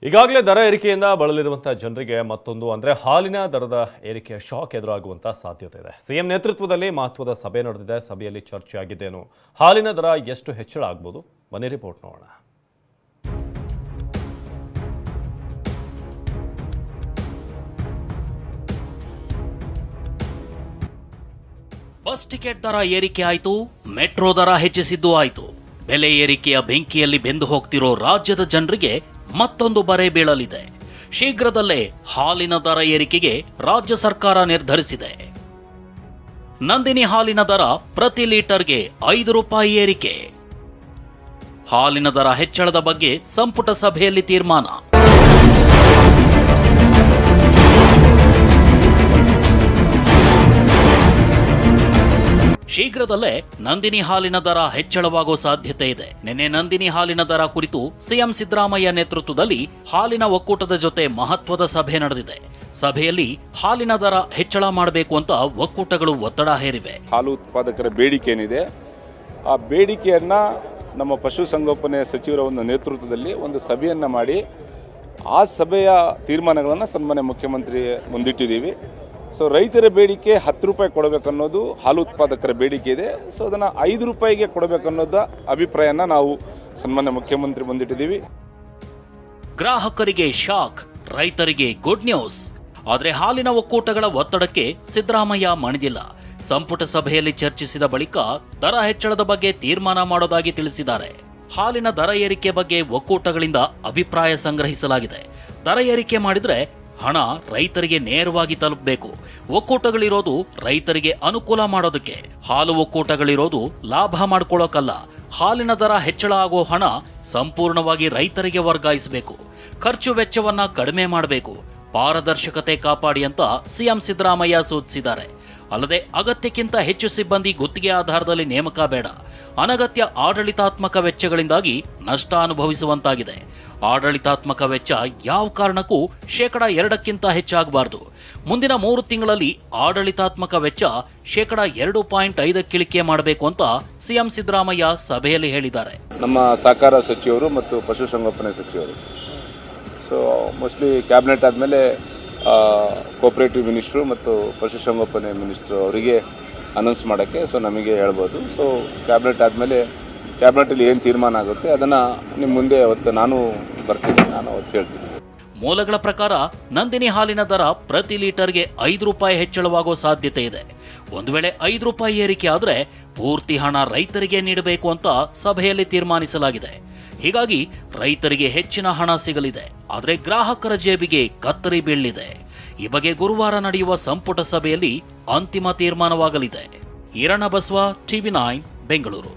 ಈಗಾಗಲೇ ದರ ಏರಿಕೆಯಿಂದ ಬಳಲಿರುವಂತಹ ಜನರಿಗೆ ಮತ್ತೊಂದು ಅಂದರೆ ಹಾಲಿನ ದರದ ಏರಿಕೆಯ ಶಾಕ್ ಎದುರಾಗುವಂತ ಸಾಧ್ಯತೆ ಇದೆ. ಸಿಎಂ ನೇತೃತ್ವದಲ್ಲಿ ಮಹತ್ವದ ಸಭೆ ನಡೆದಿದೆ. ಸಭೆಯಲ್ಲಿ ಚರ್ಚೆ ಆಗಿದ್ದೇನು, ಹಾಲಿನ ದರ ಎಷ್ಟು ಹೆಚ್ಚಳ ಆಗಬಹುದು, ಬನ್ನಿ ರಿಪೋರ್ಟ್ ನೋಡೋಣ. ಬಸ್ ಟಿಕೆಟ್ ದರ ಏರಿಕೆ ಆಯಿತು, ಮೆಟ್ರೋ ದರ ಹೆಚ್ಚಿಸಿದ್ದು ಆಯಿತು. ಬೆಲೆ ಏರಿಕೆಯ ಬೆಂಕಿಯಲ್ಲಿ ಬೆಂದು ಹೋಗ್ತಿರೋ ರಾಜ್ಯದ ಜನರಿಗೆ ಮತ್ತೊಂದು ಬರೆ ಬೀಳಲಿದೆ. ಶೀಘ್ರದಲ್ಲೇ ಹಾಲಿನ ದರ ಏರಿಕೆಗೆ ರಾಜ್ಯ ಸರ್ಕಾರ ನಿರ್ಧರಿಸಿದೆ. ನಂದಿನಿ ಹಾಲಿನ ದರ ಪ್ರತಿ ಲೀಟರ್ಗೆ 5 ರೂಪಾಯಿ ಏರಿಕೆ. ಹಾಲಿನ ದರ ಹೆಚ್ಚಳದ ಬಗ್ಗೆ ಸಂಪುಟ ಸಭೆಯಲ್ಲಿ ತೀರ್ಮಾನ. ಶೀಘ್ರದಲ್ಲೇ ನಂದಿನಿ ಹಾಲಿನ ದರ ಹೆಚ್ಚಳವಾಗುವ ಸಾಧ್ಯತೆ ಇದೆ. ನಿನ್ನೆ ನಂದಿನಿ ಹಾಲಿನ ದರ ಕುರಿತು ಸಿಎಂ ಸಿದ್ದರಾಮಯ್ಯ ನೇತೃತ್ವದಲ್ಲಿ ಹಾಲಿನ ಒಕ್ಕೂಟದ ಜೊತೆ ಮಹತ್ವದ ಸಭೆ ನಡೆದಿದೆ. ಸಭೆಯಲ್ಲಿ ಹಾಲಿನ ದರ ಹೆಚ್ಚಳ ಮಾಡಬೇಕು ಅಂತ ಒಕ್ಕೂಟಗಳು ಒತ್ತಡ ಹೇರಿವೆ. ಹಾಲು ಉತ್ಪಾದಕರ ಬೇಡಿಕೆ ಏನಿದೆ, ಆ ಬೇಡಿಕೆಯನ್ನ ನಮ್ಮ ಪಶುಸಂಗೋಪನೆ ಸಚಿವರ ಒಂದು ನೇತೃತ್ವದಲ್ಲಿ ಒಂದು ಸಭೆಯನ್ನ ಮಾಡಿ ಆ ಸಭೆಯ ತೀರ್ಮಾನಗಳನ್ನು ಸನ್ಮಾನ್ಯ ಮುಖ್ಯಮಂತ್ರಿ ಮುಂದಿಟ್ಟಿದ್ದೀವಿ. ಸೊ ರೈತರ ಬೇಡಿಕೆ 10 ರೂಪಾಯಿ ಕೊಡಬೇಕನ್ನೋದು ಹಾಲು ಉತ್ಪಾದಕರ ಬೇಡಿಕೆ ಇದೆ. ಸೊ ಅದನ್ನು 5 ರೂಪಾಯಿಗೆ ಕೊಡಬೇಕನ್ನೋದ ಅಭಿಪ್ರಾಯನ ನಾವು ಸನ್ಮಾನ್ಯ ಮುಖ್ಯಮಂತ್ರಿ ಮುಂದಿಟ್ಟಿದ್ದೀವಿ. ಗ್ರಾಹಕರಿಗೆ ಶಾಕ್, ರೈತರಿಗೆ ಗುಡ್ ನ್ಯೂಸ್. ಆದರೆ ಹಾಲಿನ ಒಕ್ಕೂಟಗಳ ಒತ್ತಡಕ್ಕೆ ಸಿದ್ದರಾಮಯ್ಯ ಮಣಿದಿಲ್ಲ. ಸಂಪುಟ ಸಭೆಯಲ್ಲಿ ಚರ್ಚಿಸಿದ ಬಳಿಕ ದರ ಹೆಚ್ಚಳದ ಬಗ್ಗೆ ತೀರ್ಮಾನ ಮಾಡೋದಾಗಿ ತಿಳಿಸಿದ್ದಾರೆ. ಹಾಲಿನ ದರ ಏರಿಕೆ ಬಗ್ಗೆ ಒಕ್ಕೂಟಗಳಿಂದ ಅಭಿಪ್ರಾಯ ಸಂಗ್ರಹಿಸಲಾಗಿದೆ. ದರ ಏರಿಕೆ ಮಾಡಿದ್ರೆ ಹಣ ರೈತರಿಗೆ ನೇರವಾಗಿ ತಲುಪಬೇಕು. ಒಕ್ಕೂಟಗಳಿರೋದು ರೈತರಿಗೆ ಅನುಕೂಲ ಮಾಡೋದಕ್ಕೆ, ಹಾಲು ಒಕ್ಕೂಟಗಳಿರೋದು ಲಾಭ ಮಾಡ್ಕೊಳ್ಳೋಕಲ್ಲ. ಹಾಲಿನ ದರ ಹೆಚ್ಚಳ ಆಗೋ ಹಣ ಸಂಪೂರ್ಣವಾಗಿ ರೈತರಿಗೆ ವರ್ಗಾಯಿಸಬೇಕು. ಖರ್ಚು ವೆಚ್ಚವನ್ನ ಕಡಿಮೆ ಮಾಡಬೇಕು. ಪಾರದರ್ಶಕತೆ ಕಾಪಾಡಿ ಅಂತ ಸಿಎಂ ಸಿದ್ದರಾಮಯ್ಯ ಸೂಚಿಸಿದ್ದಾರೆ. ಅಲ್ಲದೆ ಅಗತ್ಯಕ್ಕಿಂತ ಹೆಚ್ಚು ಸಿಬ್ಬಂದಿ ಗುತ್ತಿಗೆ ಆಧಾರದಲ್ಲಿ ನೇಮಕ ಬೇಡ. ಅನಗತ್ಯ ಆಡಳಿತಾತ್ಮಕ ವೆಚ್ಚಗಳಿಂದಾಗಿ ನಷ್ಟ ಅನುಭವಿಸುವಂತಾಗಿದೆ. ಆಡಳಿತಾತ್ಮಕ ವೆಚ್ಚ ಯಾವ ಕಾರಣಕ್ಕೂ 2% ಹೆಚ್ಚಾಗಬಾರದು. ಮುಂದಿನ 3 ತಿಂಗಳಲ್ಲಿ ಆಡಳಿತಾತ್ಮಕ ವೆಚ್ಚ 2.5% ಇಳಿಕೆ ಮಾಡಬೇಕು ಅಂತ ಸಿಎಂ ಸಿದ್ದರಾಮಯ್ಯ ಸಭೆಯಲ್ಲಿ ಹೇಳಿದ್ದಾರೆ. ನಮ್ಮ ಸಹಕಾರ ಸಚಿವರು ಮತ್ತು ಪಶುಸಂಗೋಪನೆ ಸಚಿವರು, ಸೊ ಮೋಸ್ಟ್ಲಿ ಕ್ಯಾಬಿನೆಟ್ ಆದಮೇಲೆ ಕೋಆಪರೇಟಿವ್ ಮಿನಿಸ್ಟ್ರು ಮತ್ತು ಪಶುಸಂಗೋಪನೆ ಮಿನಿಸ್ಟ್ರು ಅವರಿಗೆ ಅನೌನ್ಸ್ ಮಾಡೋಕ್ಕೆ ಸೊ ನಮಗೆ ಹೇಳ್ಬೋದು. ಸೊ ಕ್ಯಾಬಿನೆಟ್ ಆದಮೇಲೆ ಕ್ಯಾಬಿನೆಟಲ್ಲಿ ಏನು ತೀರ್ಮಾನ ಆಗುತ್ತೆ ಅದನ್ನು ನಿಮ್ಮ ಮುಂದೆ ಅವತ್ತು ನಾನು ಬರ್ತೀನಿ, ನಾನು ಅವತ್ತು ಹೇಳ್ತೀನಿ. ಮೂಲಗಳ ಪ್ರಕಾರ ನಂದಿನಿ ಹಾಲಿನ ದರ ಪ್ರತಿ ಲೀಟರ್ಗೆ 5 ರೂಪಾಯಿ ಹೆಚ್ಚಳವಾಗುವ ಸಾಧ್ಯತೆ ಇದೆ. ಒಂದು ವೇಳೆ 5 ರೂಪಾಯಿ ಏರಿಕೆ ಆದರೆ ಪೂರ್ತಿ ಹಣ ರೈತರಿಗೆ ನೀಡಬೇಕು ಅಂತ ಸಭೆಯಲ್ಲಿ ತೀರ್ಮಾನಿಸಲಾಗಿದೆ. ಹೀಗಾಗಿ ರೈತರಿಗೆ ಹೆಚ್ಚಿನ ಹಣ ಸಿಗಲಿದೆ. ಆದರೆ ಗ್ರಾಹಕರ ಜೇಬಿಗೆ ಕತ್ತರಿ ಬೀಳಲಿದೆ. ಈ ಬಗ್ಗೆ ಗುರುವಾರ ನಡೆಯುವ ಸಂಪುಟ ಸಭೆಯಲ್ಲಿ ಅಂತಿಮ ತೀರ್ಮಾನವಾಗಲಿದೆ. ಈರಣ್ಣ ಬಸವ, TV9 ಬೆಂಗಳೂರು.